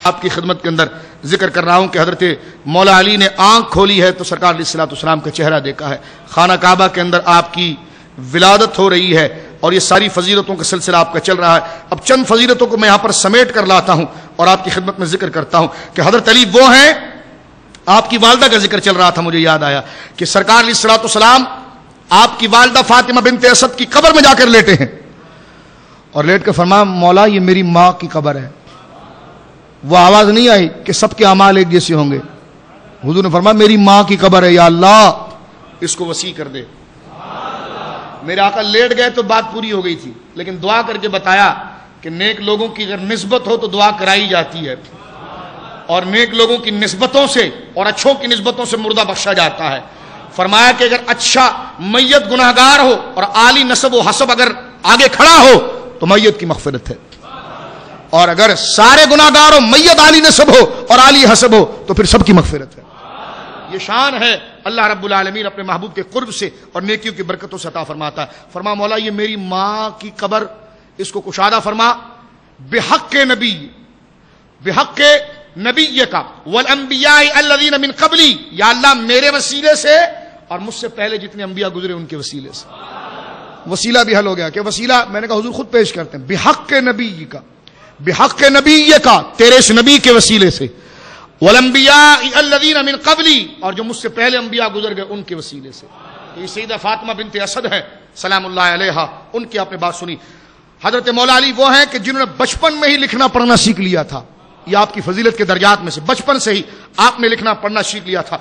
آپ کی خدمت کے اندر ذکر کر رہا ہوں کہ حضرت مولا علی نے آنکھ کھولی ہے تو سرکار علیہ الصلوۃ والسلام کا چہرہ دیکھا ہے. خانہ کعبہ کے اندر آپ کی ولادت ہو رہی ہے اور یہ ساری فضیلتوں کا سلسلہ آپ کا چل رہا ہے. اب چند فضیلتوں کو میں یہاں پر سمیٹ کر لاتا ہوں اور آپ کی خدمت میں ذکر کرتا ہوں کہ حضرت علی وہ ہیں. آپ کی والدہ کا ذکر چل رہا تھا, مجھے یاد آیا کہ سرکار علیہ الصلوۃ والسلام آپ کی والدہ فاطمہ بنت اسد کی قبر میں جا کر لیٹے ہیں اور لیٹ کر فرمایا مولا یہ میری ماں کی قبر ہے. وہ آواز نہیں آئی کہ سب کے اعمال ایک جیسے ہوں گے. حضور نے فرمایا میری ماں کی قبر ہے, یا اللہ اس کو وسیع کر دے. میرے آقا لیٹ گئے تو بات پوری ہو گئی تھی, لیکن دعا کر کے بتایا کہ نیک لوگوں کی اگر نسبت ہو تو دعا کرائی جاتی ہے, اور نیک لوگوں کی نسبتوں سے اور اچھوں کی نسبتوں سے مردہ بخشا جاتا ہے. فرمایا کہ اگر اچھا میت گناہگار ہو اور عالی نسب و حسب اگر آگے کھڑا ہو تو میت کی مغفرت ہے, اور اگر سارے گناہگار ہو میت عالی نسب ہو اور عالی حسب ہو تو پھر سب کی مغفرت ہے. یہ شان ہے اللہ رب العالمین اپنے محبوب کے قرب سے اور نیکیوں کی برکتوں سے عطا فرماتا ہے. فرما مولا یہ میری ماں کی قبر, اس کو کشادہ فرما بحق نبی, بحق نبی کا والانبیاء الذین من قبلی, یا اللہ میرے وسیلے سے اور مجھ سے پہلے جتنے انبیاء گزرے ان کے وسیلے سے. وسیلہ بھی حل ہو گیا کہ وسیلہ میں نے کہا حضور خود پیش کرتے ہیں, بحق نبی کا, بحق نبی کا تیرے اس نبی کے وسیلے سے, والانبیاء الذین من قبلی اور جو مجھ سے پہلے انبیاء گزر گئے ان کے وسیلے سے. یہ سیدہ فاطمہ بنت اسد ہے سلام اللہ علیہا, ان کی آپ نے بات سنی. حضرت مولا علی وہ ہیں کہ جنہوں نے بچپن میں ہی لکھنا پڑھنا سیکھ لیا تھا. یہ آپ کی فضیلت کے درجات میں سے, بچپن سے ہی آپ نے لکھنا پڑھنا سیکھ لیا تھا.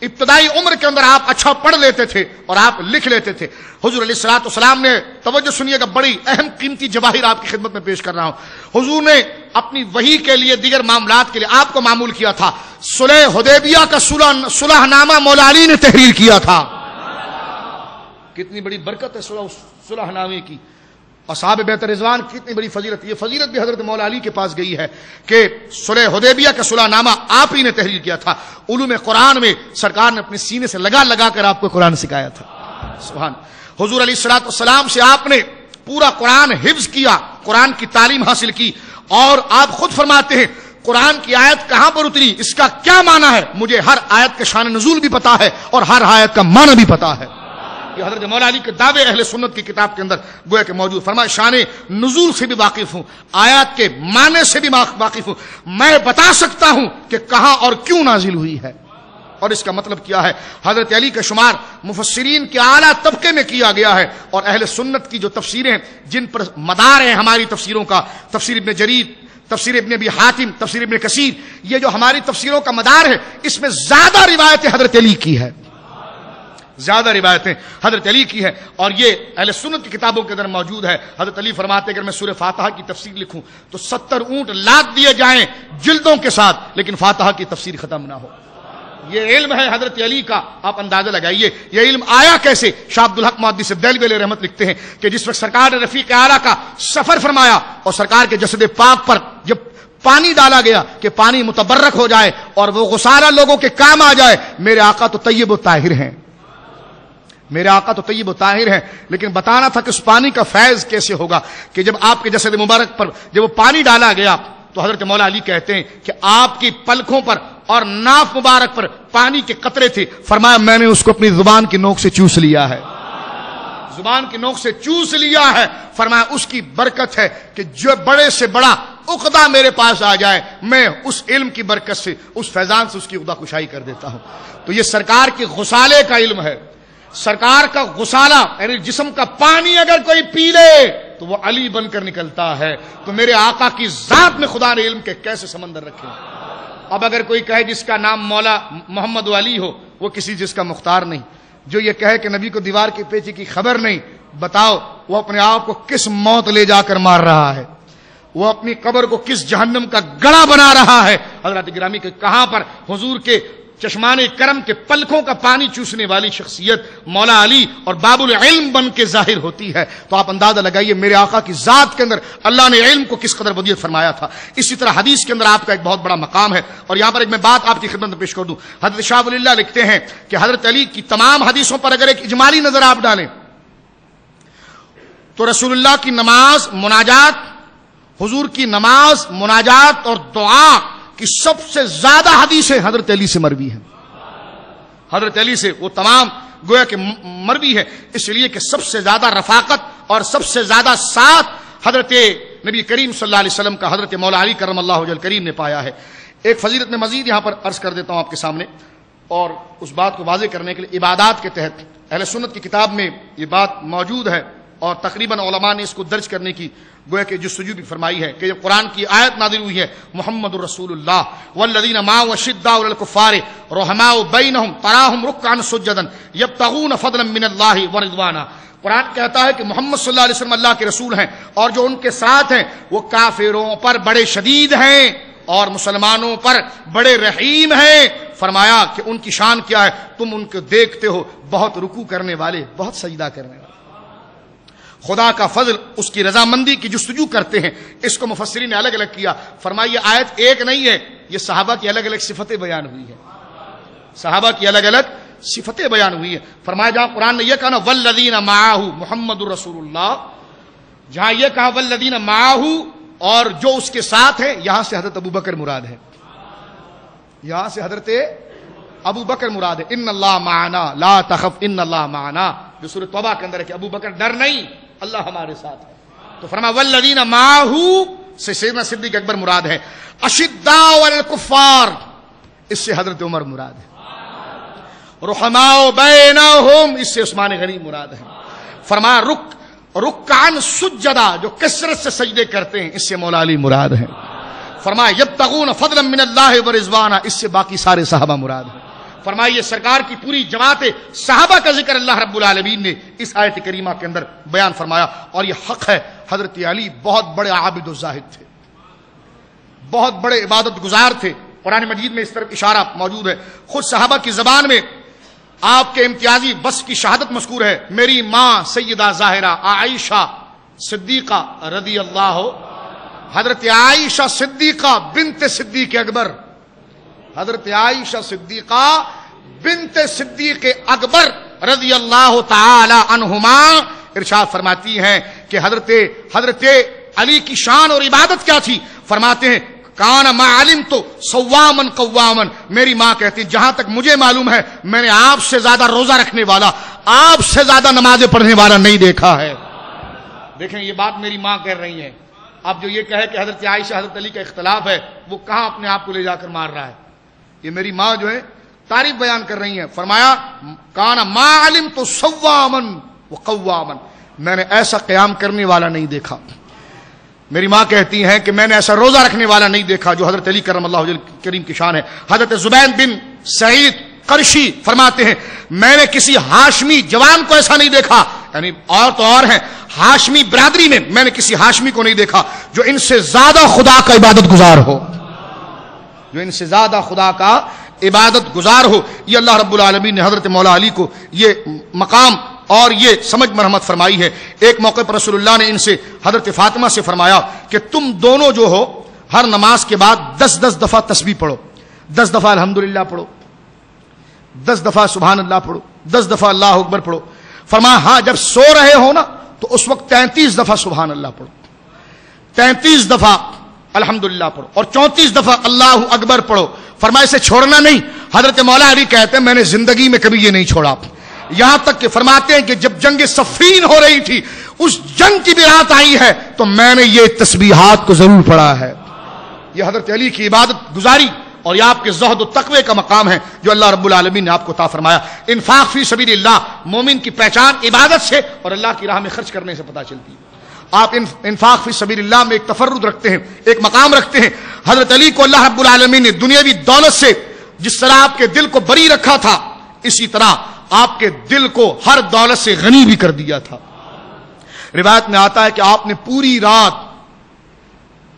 ابتدائی عمر کے اندر آپ اچھا پڑھ لیتے تھے اور آپ لکھ لیتے تھے. حضور علیہ الصلوۃ والسلام نے, توجہ سنیے گا, بڑی اہم قیمتی جواہر آپ کی خدمت میں پیش کر رہا ہوں. حضور نے اپنی وحی کے لیے دیگر معاملات کے لیے آپ کو معمول کیا تھا. صلح حدیبیہ کا صلح نامہ مولا علی نے تحریر کیا تھا. کتنی بڑی برکت ہے صلح نامے کی. اصحاب بیت رضوان کی اتنی بڑی فضیلت, یہ فضیلت بھی حضرت مولا علی کے پاس گئی ہے کہ صلح حدیبیہ کا صلح نامہ آپ ہی نے تحریر کیا تھا. علوم قرآن میں سرکار نے اپنے سینے سے لگا لگا کر آپ کو قرآن سکھایا تھا. سبحان. حضور علیہ الصلوۃ والسلام سے آپ نے پورا قرآن حفظ کیا, قرآن کی تعلیم حاصل کی, اور آپ خود فرماتے ہیں قرآن کی آیت کہاں پر اتری, اس کا کیا معنی ہے, مجھے ہر آیت کا شان نزول بھی پتا ہے اور ہر آیت کا معنی بھی پتا ہے. یہ حضرت مولا علی کے دعوے اہل سنت کی کتاب کے اندر گویا کہ موجود. فرمایا شان نزول سے بھی واقف ہوں, آیات کے معنی سے بھی واقف ہوں, میں بتا سکتا ہوں کہ کہاں اور کیوں نازل ہوئی ہے اور اس کا مطلب کیا ہے. حضرت علی کا شمار مفسرین کے اعلیٰ طبقے میں کیا گیا ہے, اور اہل سنت کی جو تفسیریں جن پر مدار ہیں ہماری تفسیروں کا, تفسیر ابن جریر, تفسیر ابن ابی حاتم, تفسیر ابن کثیر, یہ جو ہماری تفسیروں کا مدار ہے اس میں زیادہ روایتیں حضرت علی کی ہے, زیادہ روایتیں حضرت علی کی ہے, اور یہ اہل سنت کی کتابوں کے اندر موجود ہے. حضرت علی فرماتے اگر میں سورہ فاتحہ کی تفسیر لکھوں تو 70 اونٹ لاد دیے جائیں جلدوں کے ساتھ, لیکن فاتحہ کی تفسیر ختم نہ ہو. یہ علم ہے حضرت علی کا, آپ اندازہ لگائیے یہ علم آیا کیسے. شاہ عبد الحق محدث دہلوی علیہ رحمت لکھتے ہیں کہ جس وقت سرکار نے رفیق اعلیٰ کا سفر فرمایا اور سرکار کے جسد پاک پر جب پانی ڈالا گیا کہ پانی متبرک ہو جائے اور وہ غسالہ لوگوں کے کام آ جائے, میرے آقا تو طیب و طاہر ہیں, میرے آقا تو طیب و طاہر ہیں, لیکن بتانا تھا کہ اس پانی کا فیض کیسے ہوگا کہ جب آپ کے جسد مبارک پر جب وہ پانی ڈالا گیا تو حضرت مولا علی کہتے ہیں کہ آپ کی پلکوں پر اور ناف مبارک پر پانی کے قطرے تھے. فرمایا میں نے اس کو اپنی زبان کی نوک سے چوس لیا ہے, زبان کی نوک سے چوس لیا ہے. فرمایا اس کی برکت ہے کہ جو بڑے سے بڑا عقدہ میرے پاس آ جائے میں اس علم کی برکت سے, اس فیضان سے اس کی عقدہ کشائی کر دیتا ہوں. تو یہ سرکار کے غسالے کا علم ہے. سرکار کا غسالہ یعنی جسم کا پانی اگر کوئی پی لے تو وہ علی بن کر نکلتا ہے. تو میرے آقا کی ذات میں خدا نے علم کے کیسے سمندر رکھے. اب اگر کوئی کہے جس کا نام مولا محمد علی ہو وہ کسی جس کا مختار نہیں, جو یہ کہے کہ نبی کو دیوار کے پیچھے کی خبر نہیں, بتاؤ وہ اپنے آپ کو کس موت لے جا کر مار رہا ہے, وہ اپنی قبر کو کس جہنم کا گڑا بنا رہا ہے. حضرت گرامی کے کہاں پر حضور کے چشمان کرم کے پلکوں کا پانی چوسنے والی شخصیت مولا علی اور باب العلم بن کے ظاہر ہوتی ہے. تو آپ اندازہ لگائیے میرے آقا کی ذات کے اندر اللہ نے علم کو کس قدر ودیعت فرمایا تھا. اسی طرح حدیث کے اندر آپ کا ایک بہت بڑا مقام ہے, اور یہاں پر ایک میں بات آپ کی خدمت میں پیش کر دوں. حضرت شاہ ولی اللہ لکھتے ہیں کہ حضرت علی کی تمام حدیثوں پر اگر ایک اجمالی نظر آپ ڈالیں تو رسول اللہ کی نماز, مناجات حضور کی نماز، مناجات اور دعا کی سب سے زیادہ حدیثیں حضرت علی سے مروی ہیں. حضرت علی سے وہ تمام گویا کہ مروی ہے، اس لیے کہ سب سے زیادہ رفاقت اور سب سے زیادہ ساتھ حضرت نبی کریم صلی اللہ علیہ وسلم کا حضرت مولا علی کرم اللہ وجہ کریم نے پایا ہے. ایک فضیلت میں مزید یہاں پر عرض کر دیتا ہوں آپ کے سامنے، اور اس بات کو واضح کرنے کے لیے عبادات کے تحت اہل سنت کی کتاب میں یہ بات موجود ہے، اور تقریباً علماء نے اس کو درج کرنے کی گویا کہ جستجو بھی فرمائی ہے کہ جب قرآن کی آیت نازل ہوئی ہے محمد الرسول اللہ والذین معه اشداء علی الکفار رحماء بینہم تراہم رکعا سجدا یبتغون فضلا من اللہ ورضوانا، قرآن کہتا ہے کہ محمد صلی اللہ علیہ وسلم اللہ کے رسول ہیں، اور جو ان کے ساتھ ہیں وہ کافروں پر بڑے شدید ہیں اور مسلمانوں پر بڑے رحیم ہیں. فرمایا کہ ان کی شان کیا ہے، تم ان کو دیکھتے ہو بہت رکوع کرنے والے، بہت سجدہ کرنے والے، خدا کا فضل، اس کی رضامندی کی جستجو کرتے ہیں. اس کو مفسرین نے الگ الگ کیا. فرمایا یہ آیت ایک نہیں ہے، یہ صحابہ کی الگ الگ صفتیں بیان ہوئی ہیں، صحابہ کی الگ الگ صفتیں بیان ہوئی ہیں. فرمایا جہاں قرآن نے یہ کہا نا والذین معہ محمد الرسول اللہ، جہاں یہ کہا والذین معہ اور جو اس کے ساتھ ہیں، یہاں سے حضرت ابو بکر مراد ہے، یہاں سے حضرت ابو بکر مراد ہے. ان اللہ معنا لا تخف ان اللہ معنا، جو سورۃ توبہ کے اندر ہے کہ ابو بکر ڈر نہیں، اللہ ہمارے ساتھ ہے. تو فرمایا والذین معہ سے سیدنا صدیق اکبر مراد ہے. اشداء علی الکفار، اس سے حضرت عمر مراد ہے. رحماء بینہم، اس سے عثمان غنی مراد ہے. فرمایا رکعا سجدا، جو کثرت سے سجدے کرتے ہیں، اس سے مولا علی مراد ہے. فرمایا یبتغون فضلا من اللہ ورضوانا، اس سے باقی سارے صحابہ مراد ہیں. فرمایا یہ سرکار کی پوری جماعت صحابہ کا ذکر اللہ رب العالمین نے اس آیت کریمہ کے اندر بیان فرمایا. اور یہ حق ہے، حضرت علی بہت بڑے عابد و زاہد تھے، بہت بڑے عبادت گزار تھے. قرآن مجید میں اس طرف اشارہ موجود ہے. خود صحابہ کی زبان میں آپ کے امتیازی بس کی شہادت مذکور ہے. میری ماں سیدہ ظاہرہ عائشہ صدیقہ رضی اللہ، حضرت عائشہ صدیقہ بنت صدیق اکبر، حضرت عائشہ صدیقہ بنت صدیق اکبر رضی اللہ تعالی عنہما ارشاد فرماتی ہیں کہ حضرت علی کی شان اور عبادت کیا تھی. فرماتے ہیں کان ما علمت صوامن قوامن، میری ماں کہتی جہاں تک مجھے معلوم ہے میں نے آپ سے زیادہ روزہ رکھنے والا، آپ سے زیادہ نمازیں پڑھنے والا نہیں دیکھا ہے. دیکھیں یہ بات میری ماں کہہ رہی ہیں. اب جو یہ کہے کہ حضرت عائشہ حضرت علی کا اختلاف ہے، وہ کہاں اپنے آپ کو لے جا کر مار رہا ہے. یہ میری ماں جو ہے تعریف بیان کر رہی ہیں. فرمایا کانا ما علمت صوامن وقوامن، میں نے ایسا قیام کرنے والا نہیں دیکھا. میری ماں کہتی ہیں کہ میں نے ایسا روزہ رکھنے والا نہیں دیکھا جو حضرت علی کرم اللہ وجہ کریم کی شان ہے. حضرت زبین بن سعید قرشی فرماتے ہیں میں نے کسی ہاشمی جوان کو ایسا نہیں دیکھا، یعنی اور تو اور ہیں ہاشمی برادری میں نے کسی ہاشمی کو نہیں دیکھا جو ان سے زیادہ خدا کا عبادت گزار ہو، جو ان سے زیادہ خدا کا عبادت گزار ہو. یہ اللہ رب العالمین نے حضرت مولا علی کو یہ مقام اور یہ سمجھ مرحمت فرمائی ہے. ایک موقع پر رسول اللہ نے ان سے حضرت فاطمہ سے فرمایا کہ تم دونوں جو ہو ہر نماز کے بعد 10 دفعہ تسبیح پڑھو، 10 دفعہ الحمدللہ پڑھو، 10 دفعہ سبحان اللہ پڑھو، 10 دفعہ اللہ اکبر پڑھو. فرمایا ہاں جب سو رہے ہو نا تو اس وقت 33 دفعہ سبحان اللہ پڑھو، 33 دفعہ الحمدللہ پڑھو اور 34 دفعہ اللہ اکبر پڑھو. فرمایا اسے چھوڑنا نہیں. حضرت مولا علی کہتے ہیں میں نے زندگی میں کبھی یہ نہیں چھوڑا. یہاں تک کہ فرماتے ہیں کہ جب جنگ صفین ہو رہی تھی، اس جنگ کی بھی رات آئی ہے تو میں نے یہ تسبیحات کو ضرور پڑھا ہے. یہ حضرت علی کی عبادت گزاری اور یہ آپ کے زہد و تقوی کا مقام ہے جو اللہ رب العالمین نے آپ کو عطا فرمایا. انفاق فی سبیل اللہ، مومن کی پہچان عبادت سے اور اللہ کی راہ میں خرچ کرنے سے پتہ چلتی ہے. آپ انفاق فی سبیل اللہ میں ایک تفرد رکھتے ہیں، ایک مقام رکھتے ہیں. حضرت علی کو اللہ رب العالمین نے دنیاوی دولت سے جس طرح آپ کے دل کو بری رکھا تھا، اسی طرح آپ کے دل کو ہر دولت سے غنی بھی کر دیا تھا. روایت میں آتا ہے کہ آپ نے پوری رات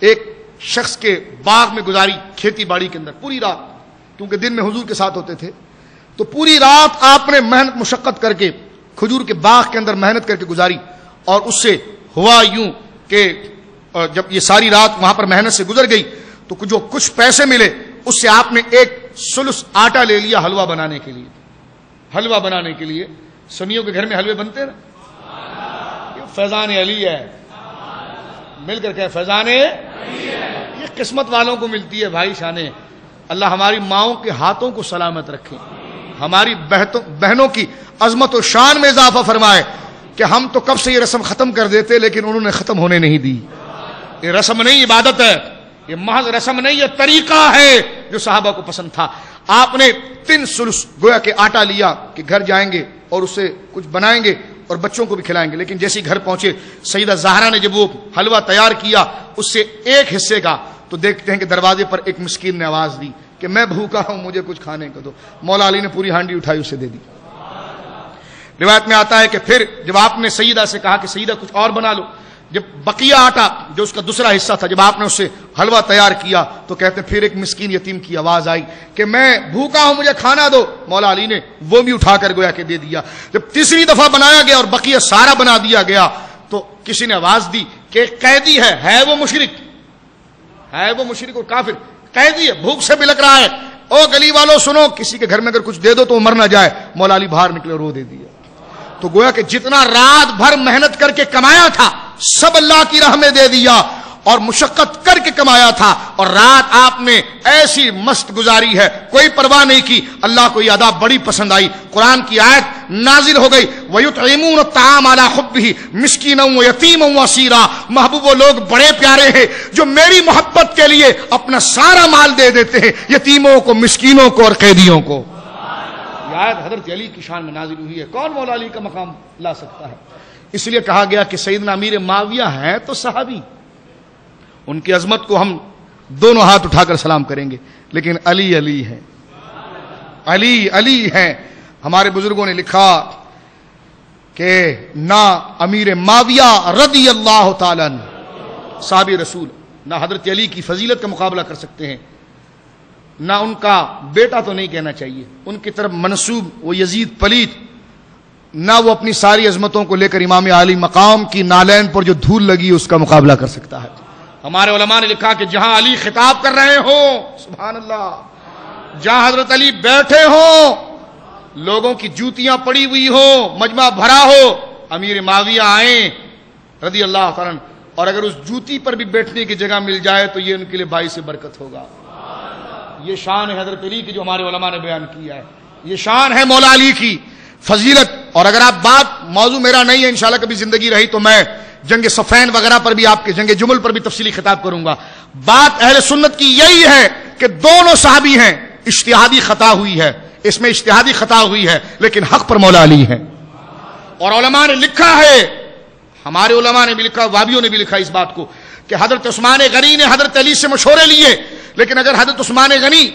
ایک شخص کے باغ میں گزاری، کھیتی باڑی کے اندر پوری رات، کیونکہ دن میں حضور کے ساتھ ہوتے تھے، تو پوری رات آپ نے محنت مشقت کر کے کھجور کے باغ کے اندر محنت کر کے گزاری. اور اس سے ہوا یوں کہ جب یہ ساری رات وہاں پر محنت سے گزر گئی تو جو کچھ پیسے ملے اس سے آپ نے ایک سلس آٹا لے لیا حلوہ بنانے کے لیے. حلوہ بنانے کے لیے سنیوں کے گھر میں حلوے بنتے ہیں نا، یہ فیضان علی ہے. مل کر کہ فیضان یہ قسمت والوں کو ملتی ہے بھائی شانے. اللہ ہماری ماؤں کے ہاتھوں کو سلامت رکھے, ہماری بہنوں کی عظمت و شان میں اضافہ فرمائے کہ ہم تو کب سے یہ رسم ختم کر دیتے لیکن انہوں نے ختم ہونے نہیں دی. یہ رسم نہیں عبادت ہے, یہ محض رسم نہیں, یہ طریقہ ہے جو صحابہ کو پسند تھا. آپ نے 3 سلس گویا کہ آٹا لیا کہ گھر جائیں گے اور اسے کچھ بنائیں گے اور بچوں کو بھی کھلائیں گے, لیکن جیسے گھر پہنچے سیدہ زہرا نے جب وہ حلوہ تیار کیا اس سے ایک حصے کا, تو دیکھتے ہیں کہ دروازے پر ایک مسکین نے آواز دی کہ میں بھوکا ہوں, مجھے کچھ کھانے کو دو. مولا علی نے پوری ہانڈی اٹھائی اسے دے دی. روایت میں آتا ہے کہ پھر جب آپ نے سیدہ سے کہا کہ سیدہ کچھ اور بنا لو, جب بقیہ آٹا جو اس کا دوسرا حصہ تھا جب آپ نے اس سے حلوہ تیار کیا تو کہتے ہیں پھر ایک مسکین یتیم کی آواز آئی کہ میں بھوکا ہوں, مجھے کھانا دو. مولا علی نے وہ بھی اٹھا کر گویا کہ دے دیا. جب تیسری دفعہ بنایا گیا اور بقیہ سارا بنا دیا گیا تو کسی نے آواز دی کہ ایک قیدی ہے وہ مشرک, ہے وہ مشرک اور کافر, قیدی ہے, بھوک سے بلک رہا ہے, او گلی والوں سنو, کسی کے گھر میں اگر کچھ دے دو تو وہ مر نہ جائے. مولا علی باہر نکلے اور وہ دے دیا. تو گویا کہ جتنا رات بھر محنت کر کے کمایا تھا سب اللہ کی راہ میں دے دیا, اور مشقت کر کے کمایا تھا اور رات آپ نے ایسی مست گزاری ہے, کوئی پرواہ نہیں کی. اللہ کو یہ ادا بڑی پسند آئی. قرآن کی آیت نازل ہو گئی وَيُطْعِمُونَ الطَّعَامَ عَلَىٰ حُبِّهِ مِسْكِينًا وَيَتِيمًا وَأَسِيرًا. محبوب وہ لوگ بڑے پیارے ہیں جو میری محبت کے لیے اپنا سارا مال دے دیتے ہیں, یتیموں کو, مسکینوں کو اور قیدیوں کو. یہ آیت حضرت علی کی شان میں نازل ہوئی ہے. کون مولا علی کا مقام لا سکتا ہے؟ اس لیے کہا گیا کہ سیدنا امیر معاویہ ہیں تو صحابی, ان کی عظمت کو ہم دونوں ہاتھ اٹھا کر سلام کریں گے, لیکن علی علی ہے, علی علی ہے. ہمارے بزرگوں نے لکھا کہ نہ امیر معاویہ رضی اللہ تعالی عنہ صحابی رسول نہ حضرت علی کی فضیلت کا مقابلہ کر سکتے ہیں, نہ ان کا بیٹا تو نہیں کہنا چاہیے, ان کی طرف منسوب وہ یزید پلیت, نہ وہ اپنی ساری عظمتوں کو لے کر امام عالی مقام کی نالین پر جو دھول لگی اس کا مقابلہ کر سکتا ہے. ہمارے علماء نے لکھا کہ جہاں علی خطاب کر رہے ہوں, سبحان اللہ, جہاں حضرت علی بیٹھے ہوں, لوگوں کی جوتیاں پڑی ہوئی ہوں, مجمع بھرا ہو, امیر معاویہ آئیں رضی اللہ تعالیٰ عنہ, اور اگر اس جوتی پر بھی بیٹھنے کی جگہ مل جائے تو یہ ان کے لیے باعث برکت ہوگا. یہ شان ہے حضرت علی کی جو ہمارے علماء نے بیان کیا ہے, یہ شان ہے مولا علی کی فضیلت. اور اگر آپ بات, موضوع میرا نہیں ہے, انشاءاللہ کبھی زندگی رہی تو میں جنگ صفین وغیرہ پر بھی, آپ کے جنگ جمل پر بھی تفصیلی خطاب کروں گا. بات اہل سنت کی یہی ہے کہ دونوں صحابی ہیں, اجتہادی خطا ہوئی ہے, اس میں اجتہادی خطا ہوئی ہے, لیکن حق پر مولا علی ہے. اور علماء نے لکھا ہے, ہمارے علماء نے بھی لکھا, وابیوں نے بھی لکھا اس بات کو کہ حضرت عثمان غنی نے حضرت علی سے مشورے لیے, لیکن اگر حضرت عثمان غنی